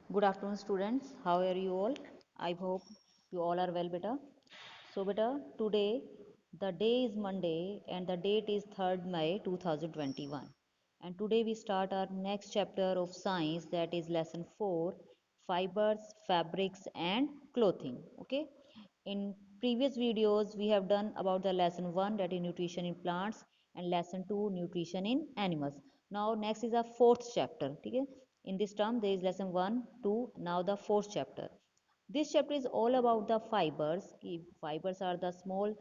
Good afternoon, students. How are you all? I hope you all are well, beta. So, beta, today the day is Monday and the date is 3rd May 2021. And today we start our next chapter of science, that is lesson 4, fibers, fabrics and clothing. Okay. In previous videos we have done about the lesson 1, that is nutrition in plants, and lesson 2, nutrition in animals. Now next is our fourth chapter. Okay. In this term there is lesson 1, 2, now the fourth chapter. This chapter is all about the fibers. Fibers are the small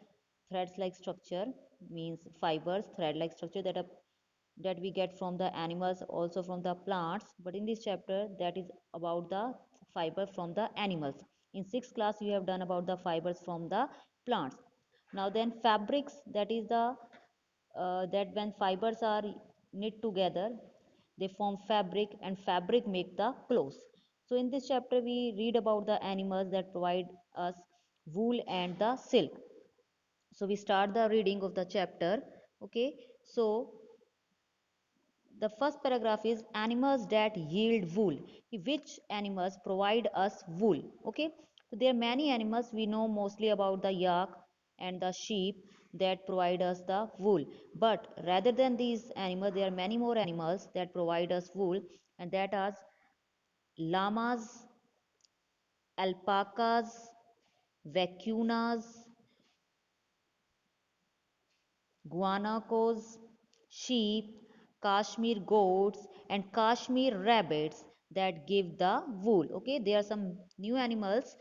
threads like structure, means fibers, thread like structure that we get from the animals, also from the plants. But in this chapter that is about the fiber from the animals. In sixth class you have done about the fibers from the plants. Now then fabrics, that is the that when fibers are knit together they form fabric, and fabric make the clothes. So in this chapter we read about the animals that provide us wool and the silk. So we start the reading of the chapter. Okay, so the first paragraph is animals that yield wool. Which animals provide us wool? Okay, so there are many animals. We know mostly about the yak and the sheep that provide us the wool. But rather than these animals, there are many more animals that provide us wool, and that are llamas, alpacas, vacunas, guanacos, sheep, Kashmir goats, and Kashmir rabbits that give the wool. Okay, there are some new animals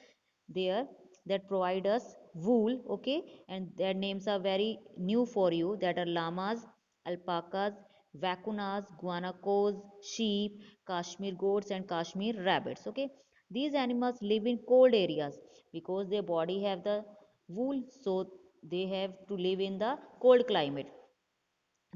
there that provide us wool. Okay, and their names are very new for you, that are llamas, alpacas, vacunas, guanacos, sheep, Kashmir goats, and Kashmir rabbits. Okay, these animals live in cold areas because their body have the wool, so they have to live in the cold climate.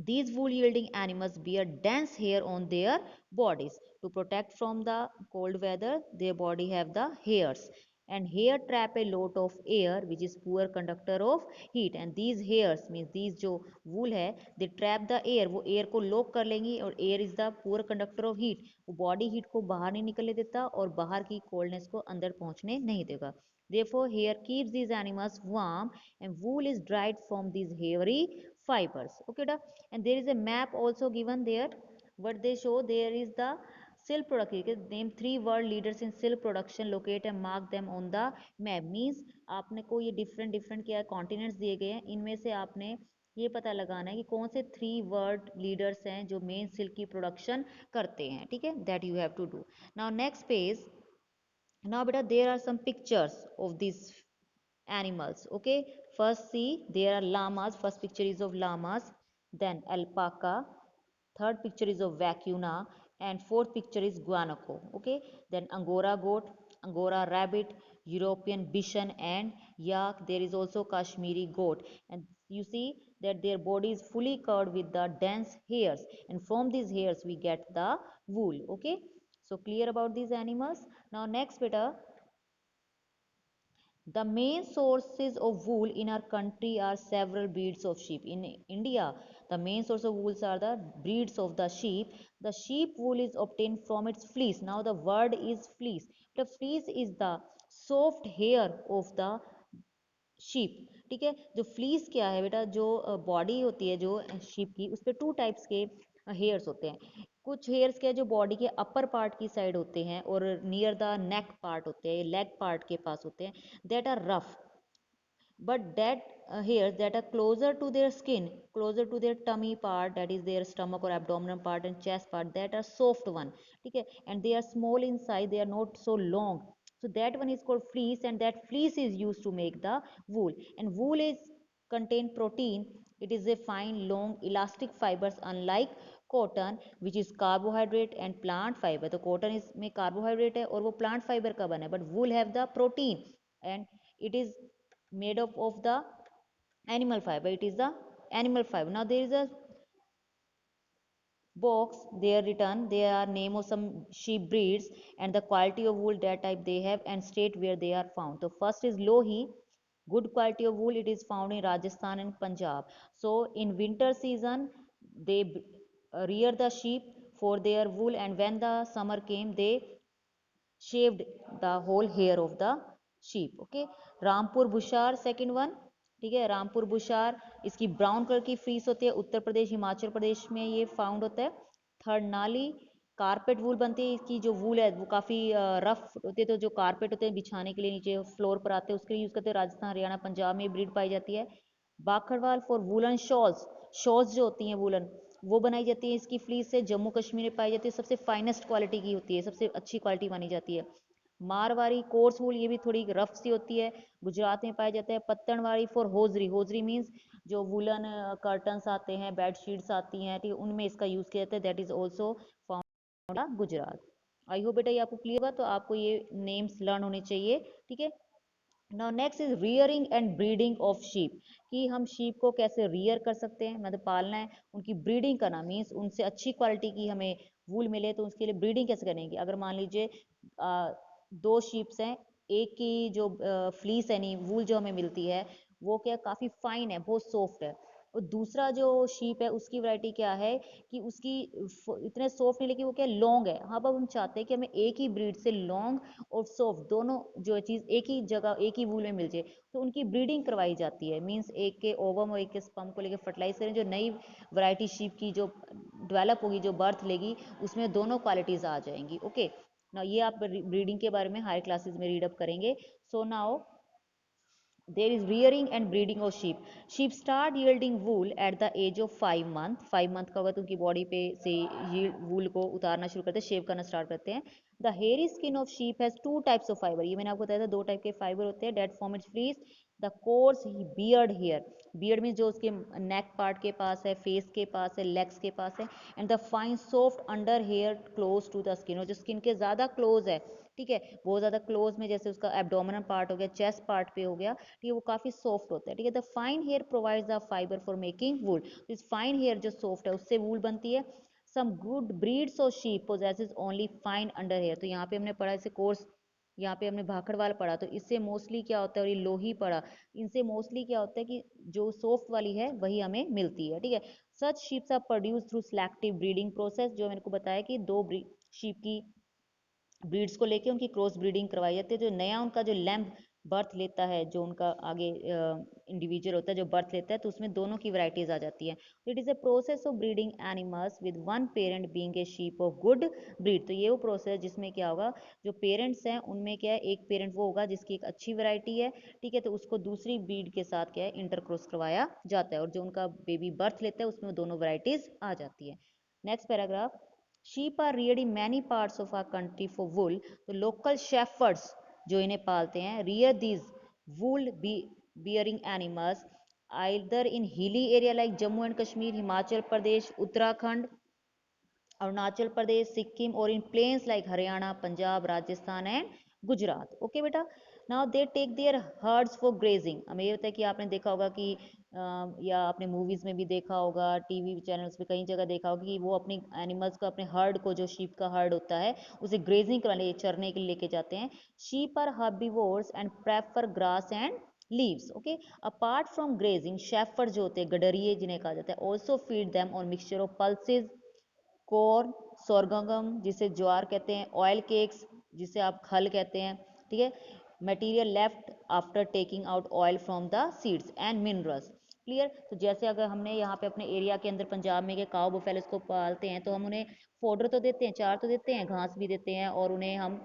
These wool yielding animals bear dense hair on their bodies to protect from the cold weather. Their body have the hairs, and hair trap a lot of air which is poor conductor of heat. And these hairs means these जो wool है they trap the air, वो air को lock कर लेंगी, और air is the poor conductor of heat, वो body heat को बाहर नहीं निकलने देता और बाहर की coldness को अंदर पहुंचने नहीं देगा. Therefore hair keeps these animals warm, and wool is dried from these hairy fibers. Okay da? And there is a map also given there. What they show there is the silk production. Name three world leaders in silk production, locate and mark them on the map. Means आपने को ये different different क्या continents दिए गए हैं, इनमें से आपने ये पता लगाना है कि कौन से थ्री वर्ल्ड लीडर्स हैं जो मेन सिल्क की प्रोडक्शन करते हैं. ठीक है, that you have to do. Now next page. Now beta there are some pictures of these animals. Okay, first see there are llamas. First picture is of llamas, then alpaca, third picture is of vacuna, and fourth picture is guanaco. Okay, then angora goat, angora rabbit, European bishan, and yak. There is also Kashmiri goat, and you see that their body is fully covered with the dense hairs, and from these hairs we get the wool. Okay, so clear about these animals. Now next beta, the main sources of wool in our country are several breeds of sheep. In India, the main source of wools are the breeds of the sheep. The sheep wool is obtained from its fleece. Now the word is fleece. The fleece is the soft hair of the sheep. ठीक है, जो fleece क्या है बेटा, जो body होती है जो शीप की, उस पर टू टाइप्स के हेयर्स होते हैं. कुछ हेयर्स क्या है जो बॉडी के अपर पार्ट की साइड होते हैं और नियर द नेक पार्ट होते हैं, लेग पार्ट के पास होते हैं, that are rough. But that hairs that are closer to their skin, closer to their tummy part, that is their stomach or abdominal part and chest part, that are soft one. Okay, and they are small in size, they are not so long. So that one is called fleece, and that fleece is used to make the wool. And wool is contain protein. It is a fine long elastic fibers, unlike cotton which is carbohydrate and plant fibre. तो cotton इसमें carbohydrate है और वो plant fibre का बना है, but wool have the protein and it is made up of the animal fiber. It is the animal fiber. Now there is a box there written, there are name of some sheep breeds and the quality of wool that type they have and state where they are found. So first is lohi, good quality of wool, it is found in Rajasthan and Punjab. So in winter season they rear the sheep for their wool, and when the summer came they shaved the whole hair of the sheep. Okay, Rampur Bushahr second one, ठीक है, रामपुर बुशार, इसकी brown colour की फ्रीस होती है, उत्तर प्रदेश हिमाचल प्रदेश में ये found होता है। थर्ड नाली, कारपेट वूल बनती है, इसकी जो वूल है वो काफ़ी रफ होती है, तो जो कारपेट होते हैं बिछाने के लिए नीचे फ्लोर पर आते हैं उसके लिए यूज़ करते हैं, राजस्थान हरियाणा पंजाब में ब्रीड पाई जाती है। बाखरवाल फॉर वुलन शॉल्स, शॉल्स जो होती हैं वुलन वो बनाई जाती है इसकी फ्लीस से, जम्मू कश्मीर में पाई जाती है, सबसे फाइनेस्ट क्वालिटी की होती है, सबसे अच्छी क्वालिटी मानी जाती है। मारवाड़ी कोर्स वूल, ये भी थोड़ी रफ सी होती है, गुजरात में पाया जाता है। पत्तनवाड़ी फॉर होजरी, होजरी मीन्स जो वुलन कर्टन्स आते हैं, बेड शीट्स आती हैं, ठीक है, उनमें इसका यूज़ किया जाता है, that is also found Gujarat. I hope बेटा ये आपको क्लियर हुआ, तो आपको ये नेम्स लर्न होने चाहिए, ठीक है। Now next is rearing and breeding of sheep, कि हम शीप को कैसे रियर कर सकते हैं, मतलब पालना है, उनकी ब्रीडिंग करना मीन्स उनसे अच्छी क्वालिटी की हमें वूल मिले, तो उसके लिए ब्रीडिंग कैसे करेंगे। अगर मान लीजिए दो शीप्स हैं, एक की जो फ्लीस है नहीं वूल जो हमें मिलती है वो क्या काफ़ी फाइन है, बहुत सॉफ्ट है, और दूसरा जो शीप है उसकी वैरायटी क्या है कि उसकी इतने सॉफ्ट नहीं, लेकिन वो क्या लॉन्ग है। हाँ, अब हम चाहते हैं कि हमें एक ही ब्रीड से लॉन्ग और सॉफ्ट दोनों जो चीज़ एक ही जगह एक ही वूल में मिल जाए, तो उनकी ब्रीडिंग करवाई जाती है, मीन्स एक के ओवम और एक के स्पर्म को लेकर फर्टिलाइज करें, जो नई वैरायटी शीप की जो डेवलप होगी, जो बर्थ लेगी, उसमें दोनों क्वालिटीज़ आ जाएंगी। ओके, ना ये आप ब्रीडिंग के बारे में हायर क्लासेस में रीड अप करेंगे। So now there is rearing and breeding of sheep. Sheep start yielding wool at the age of 5 month, 5 month का होगा तो उनकी बॉडी पे से वूल को उतारना शुरू करते हैं, शेव करना स्टार्ट करते हैं। The hairy skin of sheep has two types of fibre, ये मैंने आपको बताया था दो टाइप के फाइबर होते हैं, that form its fleece. The coarse beard hair, beard mean जो उसके नेक पार्ट के पास है, फेस के पास है, लेग्स के पास है, and the fine soft under hair close to the skin, और जो स्किन के ज़्यादा क्लोज है, ठीक है, बहुत ज़्यादा क्लोज में, जैसे उसका एब्डोमिनल पार्ट हो गया, चेस्ट पार्ट पे हो गया, ठीक है, वो काफ़ी सॉफ्ट होता है, ठीक है। The fine hair provides the fibre for making wool, तो इस फाइन हेयर जो सॉफ्ट है उससे वूल बनती है। Some good breeds of sheep possesses only fine under hair, तो यहाँ पे हमने पढ़ा इसे कोर्स, यहाँ पे हमने भाखड़वाल पढ़ा, तो इससे मोस्टली क्या होता है, और ये लोही पढ़ा, इनसे मोस्टली क्या होता है कि जो सॉफ्ट वाली है वही हमें मिलती है, ठीक है। Such sheeps are produce through selective breeding process, जो मैंने को बताया कि दो शीप की ब्रीड्स को लेके उनकी क्रॉस ब्रीडिंग करवाई जाती है, जो नया उनका जो लैम्ब बर्थ लेता है, जो उनका आगे इंडिविजुअल होता है जो बर्थ लेता है, तो उसमें दोनों की वैरायटीज आ जाती हैं। It is a process of breeding animals with one parent being a sheep of good breed, तो ये वो प्रोसेस जिसमें क्या होगा, जो पेरेंट्स हैं उनमें क्या है, एक पेरेंट वो होगा जिसकी एक अच्छी वैरायटी है, ठीक है, तो उसको दूसरी ब्रीड के साथ क्या है इंटरक्रॉस करवाया जाता है, और जो उनका बेबी बर्थ लेता है उसमें दोनों वैरायटीज आ जाती है। Next paragraph, sheep are reared in many parts of our country for wool, तो लोकल शेफर्ड्स जो इन्हें पालते हैं, rear these wool bearing animals either in hilly area like Jammu and Kashmir, Himachal Pradesh, Uttarakhand, Arunachal Pradesh, Sikkim, और in plains like Haryana, Punjab, Rajasthan and Gujarat. Okay बेटा, now they take their herds for grazing, हमें ये होता है कि आपने देखा होगा कि या आपने मूवीज में भी देखा होगा, टीवी चैनल्स पे कई जगह देखा होगा कि वो अपनी एनिमल्स को, अपने हर्ड को, जो शीप का हर्ड होता है उसे ग्रेजिंग कराने, चरने के लिए लेके जाते हैं। Sheep are herbivores and prefer grass and leaves. Okay, apart from grazing, shepherd जो होते हैं, गडरिये जिन्हें कहा जाता है, also feed them on mixture of pulses, corn, sorghum जिसे ज्वार कहते हैं, ऑयल केक्स जिसे आप खल कहते हैं, ठीक है, material left after taking out oil from the seeds and minerals. Clear, तो जैसे अगर हमने यहाँ पे अपने एरिया के अंदर पंजाब में के काऊ बफेलोस को पालते हैं, तो हम उन्हें फोडर तो देते हैं, चार तो देते हैं, घास भी देते हैं, और उन्हें हम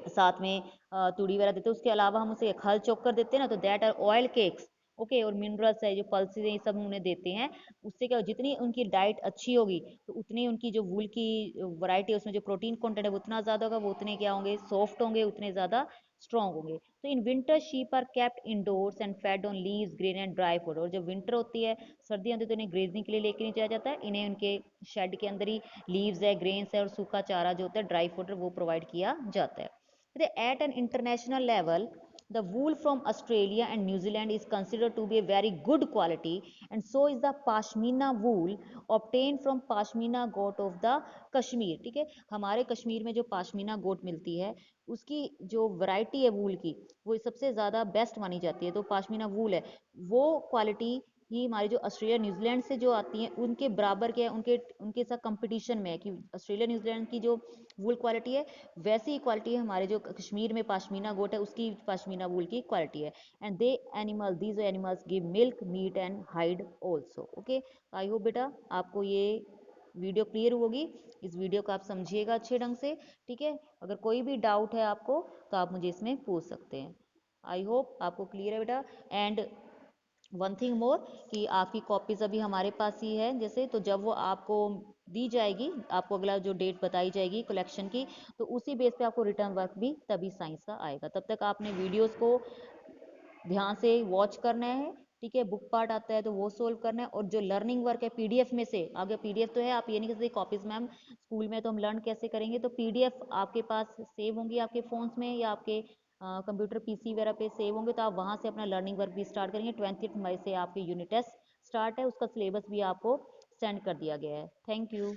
साथ में तूड़ी वगैरह देते हैं, उसके अलावा हम उसे खल चोक कर देते हैं ना, तो that are oil cakes. Okay, और मिनरल्स है, जो पल्सेज है, ये सब उन्हें देते हैं। उससे क्या, जितनी उनकी डाइट अच्छी होगी तो उतनी उनकी जो वूल की वैरायटी है उसमें जो प्रोटीन कंटेंट है वो उतना ज़्यादा होगा, वो उतने क्या होंगे, सॉफ्ट होंगे, उतने ज़्यादा स्ट्रॉन्ग होंगे। तो in winter sheep are kept indoors and fed on leaves, grain and dry food, और जब विंटर होती है, सर्दी आती है, तो इन्हें ग्रेजिंग के लिए लेके नहीं जाया जाता है, इन्हें उनके शेड के अंदर ही लीव्स है, ग्रेन्स है, और सूखा चारा जो होता है, ड्राई फूड, वो प्रोवाइड किया जाता है। At an international level, the wool from Australia and New Zealand is considered to be a very good quality, and so is the pashmina wool obtained from pashmina goat of the Kashmir। ठीक है, हमारे कश्मीर में जो पाशमीना गोट मिलती है उसकी जो variety है वूल की, वो सबसे ज़्यादा बेस्ट मानी जाती है, तो पाशमीना वूल है वो क्वालिटी कि हमारे जो ऑस्ट्रेलिया न्यूजीलैंड से जो आती हैं उनके बराबर के, उनके उनके साथ कंपटीशन में है कि ऑस्ट्रेलिया न्यूजीलैंड की जो वूल क्वालिटी है वैसी ही क्वालिटी है हमारे जो कश्मीर में पाशमीना गोट है उसकी पाशमीना वूल की क्वालिटी है। And these animals give milk meet and hide also. Okay, I hope बेटा आपको ये वीडियो क्लियर होगी। इस वीडियो को आप समझिएगा अच्छे ढंग से, ठीक है। अगर कोई भी डाउट है आपको तो आप मुझे इसमें पूछ सकते हैं। आई होप आपको क्लियर है बेटा। एंड वन थिंग मोर कि आपकी कॉपीज अभी हमारे पास ही है, जैसे तो जब वो आपको दी जाएगी, आपको अगला जो डेट बताई जाएगी कलेक्शन की, तो उसी बेस पे आपको रिटर्न वर्क भी तभी साइंस का आएगा। तब तक आपने वीडियोस को ध्यान से वॉच करना है, ठीक है। बुक पार्ट आता है तो वो सोल्व करना है, और जो लर्निंग वर्क है पीडीएफ में से, आगे पीडीएफ तो है, आप ये नहीं कह सकते कॉपीज मैम स्कूल में तो हम लर्न कैसे करेंगे, तो पीडीएफ आपके पास सेव होंगी आपके फोन्स में या आपके कंप्यूटर पीसी वगैरह पे सेव होंगे, तो आप वहाँ से अपना लर्निंग वर्क भी स्टार्ट करेंगे। 20 मई से आपके यूनिट टेस्ट स्टार्ट है, उसका सिलेबस भी आपको सेंड कर दिया गया है। Thank you.